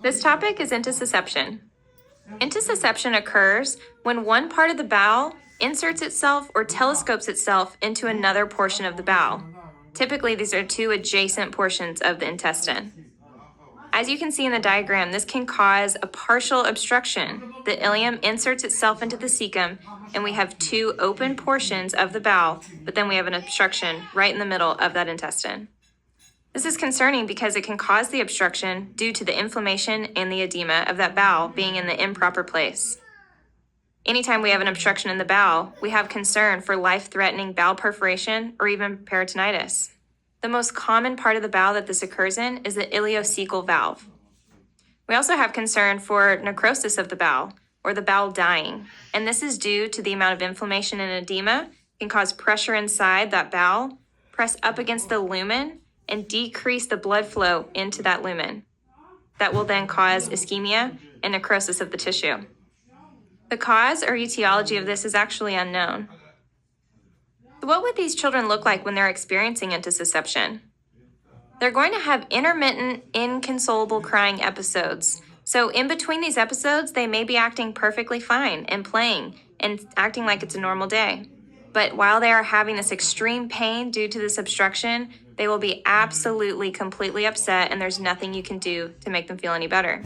This topic is intussusception. Intussusception occurs when one part of the bowel inserts itself or telescopes itself into another portion of the bowel. Typically, these are two adjacent portions of the intestine. As you can see in the diagram, this can cause a partial obstruction. The ileum inserts itself into the cecum, and we have two open portions of the bowel, but then we have an obstruction right in the middle of that intestine. This is concerning because it can cause the obstruction due to the inflammation and the edema of that bowel being in the improper place. Anytime we have an obstruction in the bowel, we have concern for life-threatening bowel perforation or even peritonitis. The most common part of the bowel that this occurs in is the ileocecal valve. We also have concern for necrosis of the bowel or the bowel dying, and this is due to the amount of inflammation and edema can cause pressure inside that bowel, press up against the lumen, and decrease the blood flow into that lumen. That will then cause ischemia and necrosis of the tissue. The cause or etiology of this is actually unknown. So what would these children look like when they're experiencing intussusception? They're going to have intermittent, inconsolable crying episodes. So in between these episodes, they may be acting perfectly fine and playing and acting like it's a normal day. But while they are having this extreme pain due to this obstruction, they will be absolutely, completely upset, and there's nothing you can do to make them feel any better.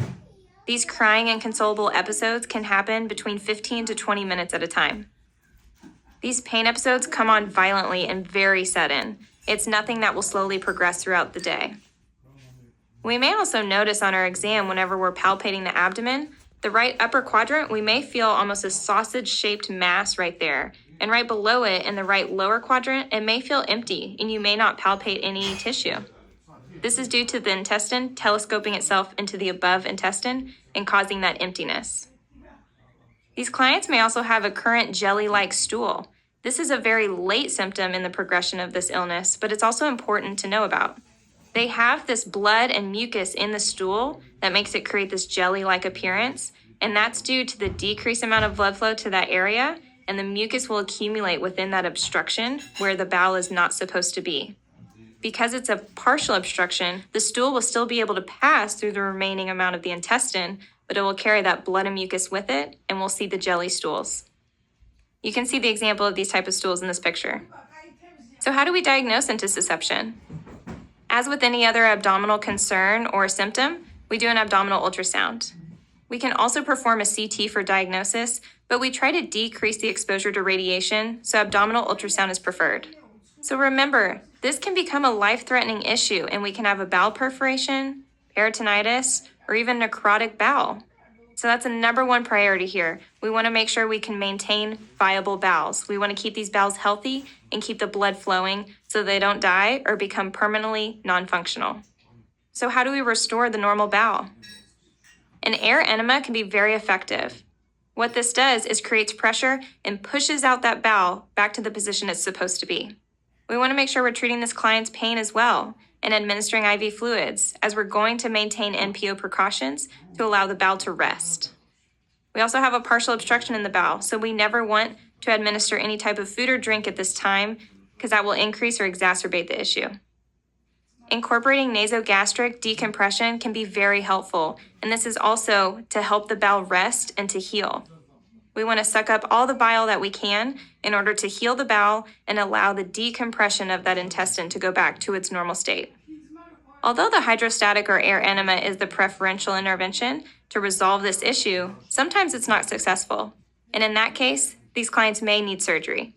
These crying inconsolable episodes can happen between 15 to 20 minutes at a time. These pain episodes come on violently and very sudden. It's nothing that will slowly progress throughout the day. We may also notice on our exam whenever we're palpating the abdomen, the right upper quadrant, we may feel almost a sausage-shaped mass right there. And right below it, in the right lower quadrant, it may feel empty and you may not palpate any tissue. This is due to the intestine telescoping itself into the above intestine and causing that emptiness. These clients may also have a current jelly-like stool. This is a very late symptom in the progression of this illness, but it's also important to know about. They have this blood and mucus in the stool that makes it create this jelly-like appearance, and that's due to the decreased amount of blood flow to that area, and the mucus will accumulate within that obstruction where the bowel is not supposed to be. Because it's a partial obstruction, the stool will still be able to pass through the remaining amount of the intestine, but it will carry that blood and mucus with it, and we'll see the jelly stools. You can see the example of these type of stools in this picture. So how do we diagnose intussusception? As with any other abdominal concern or symptom, we do an abdominal ultrasound. We can also perform a CT for diagnosis, but we try to decrease the exposure to radiation, so abdominal ultrasound is preferred. So remember, this can become a life-threatening issue, and we can have a bowel perforation, peritonitis, or even necrotic bowel. So that's a number one priority here. We want to make sure we can maintain viable bowels. We want to keep these bowels healthy and keep the blood flowing so they don't die or become permanently non-functional. So how do we restore the normal bowel? An air enema can be very effective. What this does is creates pressure and pushes out that bowel back to the position it's supposed to be. We want to make sure we're treating this client's pain as well and administering IV fluids, as we're going to maintain NPO precautions to allow the bowel to rest. We also have a partial obstruction in the bowel, so we never want to administer any type of food or drink at this time because that will increase or exacerbate the issue. Incorporating nasogastric decompression can be very helpful, and this is also to help the bowel rest and to heal. We want to suck up all the bile that we can in order to heal the bowel and allow the decompression of that intestine to go back to its normal state. Although the hydrostatic or air enema is the preferential intervention to resolve this issue, sometimes it's not successful. And in that case, these clients may need surgery.